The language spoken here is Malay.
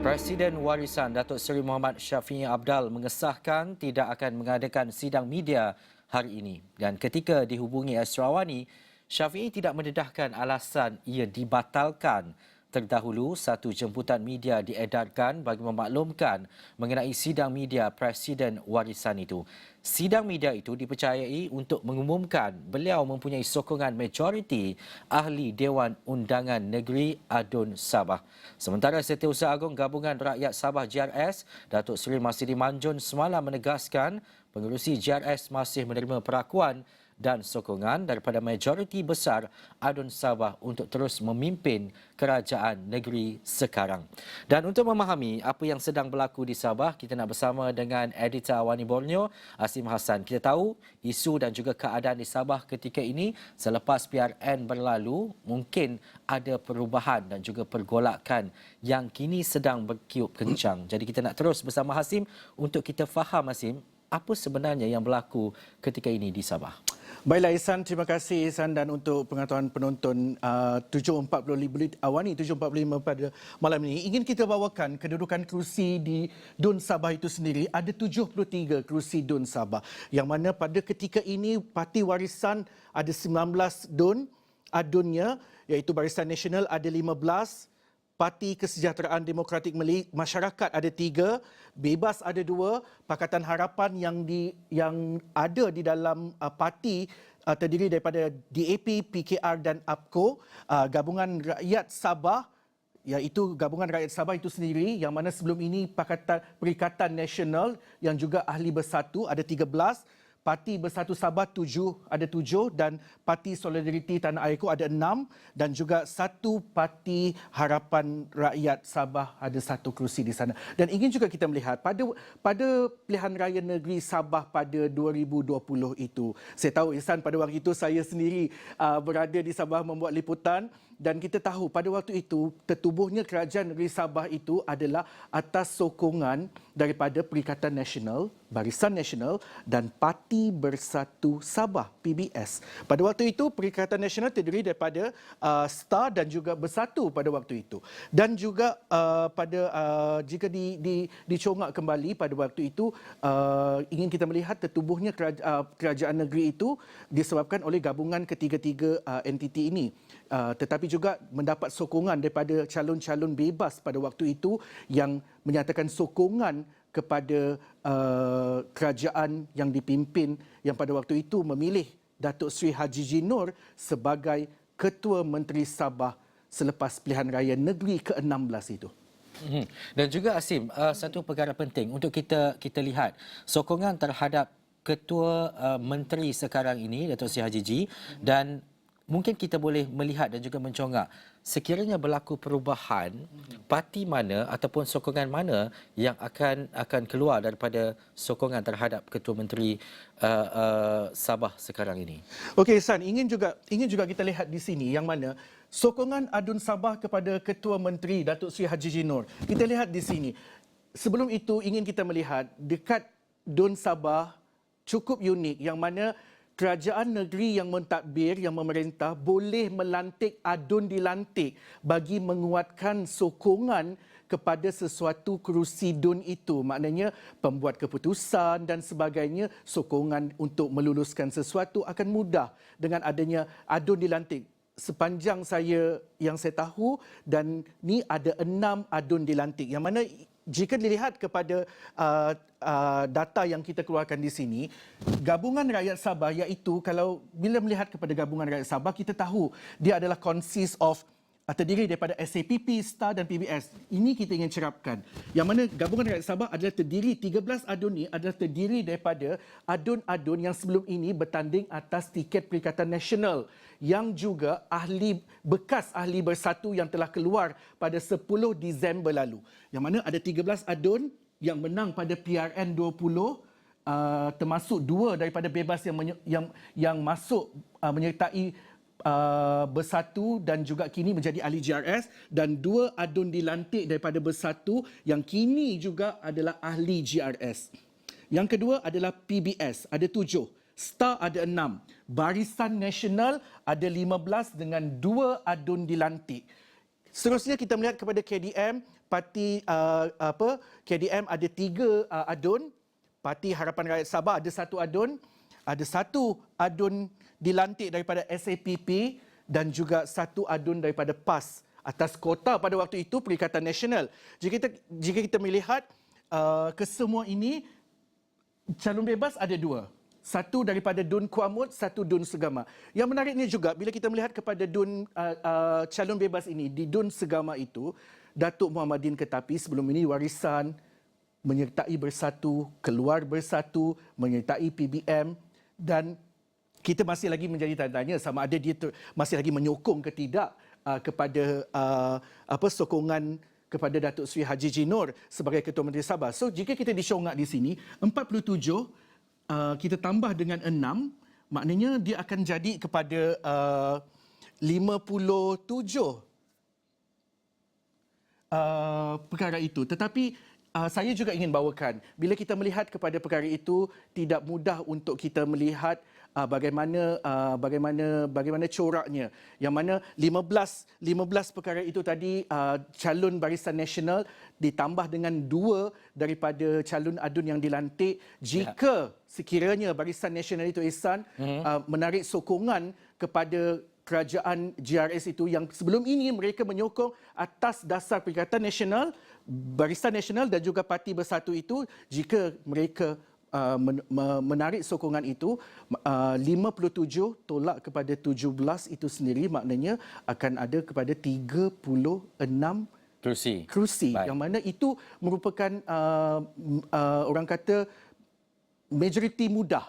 Presiden Warisan Datuk Seri Muhammad Syafiee Apdal mengesahkan tidak akan mengadakan sidang media hari ini. Dan ketika dihubungi Asrawani, Syafiee tidak mendedahkan alasan ia dibatalkan. Terdahulu, satu jemputan media diedarkan bagi memaklumkan mengenai sidang media Presiden Warisan itu. Sidang media itu dipercayai untuk mengumumkan beliau mempunyai sokongan majoriti ahli Dewan Undangan Negeri Adun Sabah. Sementara Setiausaha Agung Gabungan Rakyat Sabah GRS, Datuk Seri Masidi Manjun semalam menegaskan pengerusi GRS masih menerima perakuan dan sokongan daripada majoriti besar Adun Sabah untuk terus memimpin kerajaan negeri sekarang. Dan untuk memahami apa yang sedang berlaku di Sabah, kita nak bersama dengan editor Awani Borneo, Asim Hassan. Kita tahu isu dan juga keadaan di Sabah ketika ini selepas PRN berlalu, mungkin ada perubahan dan juga pergolakan yang kini sedang berkiup kencang. Jadi kita nak terus bersama Hasim untuk kita faham, Hasim, apa sebenarnya yang berlaku ketika ini di Sabah. Baiklah Ihsan, terima kasih Ihsan, dan untuk pengetahuan penonton 7.45 Awani 7.45 pada malam ini, ingin kita bawakan kedudukan kerusi di DUN Sabah itu sendiri. Ada 73 kerusi DUN Sabah, yang mana pada ketika ini Parti Warisan ada 19 DUN, adunnya iaitu Barisan Nasional ada 15, Parti Kesejahteraan Demokratik Masyarakat ada 3, Bebas ada 2, Pakatan Harapan yang ada di dalam parti terdiri daripada DAP, PKR dan APKO, Gabungan Rakyat Sabah, iaitu Gabungan Rakyat Sabah itu sendiri, yang mana sebelum ini Perikatan Nasional yang juga ahli bersatu ada 13, Parti Bersatu Sabah ada 7 dan Parti Solidariti Tanah Airku ada 6 dan juga satu Parti Harapan Rakyat Sabah ada 1 kerusi di sana. Dan ingin juga kita melihat pada pilihan raya negeri Sabah pada 2020 itu. Saya tahu Ihsan, pada waktu itu saya sendiri berada di Sabah membuat liputan, dan kita tahu pada waktu itu tertubuhnya kerajaan negeri Sabah itu adalah atas sokongan daripada Perikatan Nasional, Barisan Nasional dan Parti Bersatu Sabah (PBS). Pada waktu itu Perikatan Nasional terdiri daripada STAR dan juga Bersatu pada waktu itu. Dan juga jika dicongak kembali pada waktu itu, ingin kita melihat tertubuhnya kerajaan negeri itu disebabkan oleh gabungan ketiga-tiga entiti ini. Tetapi juga mendapat sokongan daripada calon-calon bebas pada waktu itu yang menyatakan sokongan kepada kerajaan yang dipimpin, yang pada waktu itu memilih Datuk Seri Haji Jinur sebagai Ketua Menteri Sabah selepas pilihan raya negeri ke-16 itu. Dan juga Asim, satu perkara penting untuk kita lihat sokongan terhadap Ketua Menteri sekarang ini, Datuk Seri Haji Ji, dan mungkin kita boleh melihat dan juga mencongak sekiranya berlaku perubahan, parti mana ataupun sokongan mana yang akan keluar daripada sokongan terhadap Ketua Menteri Sabah sekarang ini. Okey Ihsan, ingin juga kita lihat di sini yang mana sokongan Adun Sabah kepada Ketua Menteri Datuk Seri Haji Jinur. Kita lihat di sini. Sebelum itu ingin kita melihat dekat DUN Sabah cukup unik, yang mana kerajaan negeri yang mentadbir, yang memerintah boleh melantik adun dilantik bagi menguatkan sokongan kepada sesuatu kerusi DUN itu. Maknanya pembuat keputusan dan sebagainya, sokongan untuk meluluskan sesuatu akan mudah dengan adanya adun dilantik. Sepanjang yang saya tahu, dan ni ada 6 adun dilantik, yang mana jika dilihat kepada data yang kita keluarkan di sini, Gabungan Rakyat Sabah, iaitu kalau bila melihat kepada Gabungan Rakyat Sabah, kita tahu dia adalah consist of terdiri daripada SAPP, STAR dan PBS. Ini kita ingin cerapkan. Yang mana Gabungan Rakyat Sabah adalah terdiri, 13 adun ini adalah terdiri daripada adun-adun yang sebelum ini bertanding atas tiket Perikatan Nasional, yang juga bekas ahli bersatu yang telah keluar pada 10 Disember lalu. Yang mana ada 13 adun yang menang pada PRN 20, termasuk 2 daripada bebas yang masuk menyertai Bersatu dan juga kini menjadi ahli GRS, dan 2 adun dilantik daripada Bersatu yang kini juga adalah ahli GRS. Yang kedua adalah PBS, ada 7. STAR ada 6. Barisan Nasional ada 15 dengan 2 adun dilantik. Seterusnya kita melihat kepada KDM, parti KDM ada 3 adun, Parti Harapan Rakyat Sabah ada 1 adun, ada 1 adun dilantik daripada SAPP dan juga 1 adun daripada PAS atas kota pada waktu itu Perikatan Nasional. Jika kita melihat kesemua ini, calon bebas ada 2. 1 daripada Dun Kuamut, 1 Dun Segama. Yang menariknya juga bila kita melihat kepada calon bebas ini di Dun Segama itu, Datuk Muhammadin Ketapi sebelum ini warisan menyertai Bersatu, keluar Bersatu, menyertai PBM, dan kita masih lagi menjadi tanda tanya sama ada dia masih lagi menyokong ke tidak kepada sokongan kepada Datuk Seri Haji Jinor sebagai Ketua Menteri Sabah. So jika kita disyongak di sini 47 kita tambah dengan 6, maknanya dia akan jadi kepada 57 perkara itu. Tetapi saya juga ingin bawakan, bila kita melihat kepada perkara itu, tidak mudah untuk kita melihat bagaimana coraknya. Yang mana 15 perkara itu tadi calon Barisan Nasional ditambah dengan 2 daripada calon adun yang dilantik. Jika sekiranya Barisan Nasional itu Ihsan menarik sokongan kepada kerajaan GRS itu yang sebelum ini mereka menyokong atas dasar Perikatan Nasional, Barisan Nasional dan juga Parti Bersatu itu, jika mereka menarik sokongan itu, 57 tolak kepada 17 itu sendiri maknanya akan ada kepada 36 kerusi. Yang mana itu merupakan orang kata majoriti mudah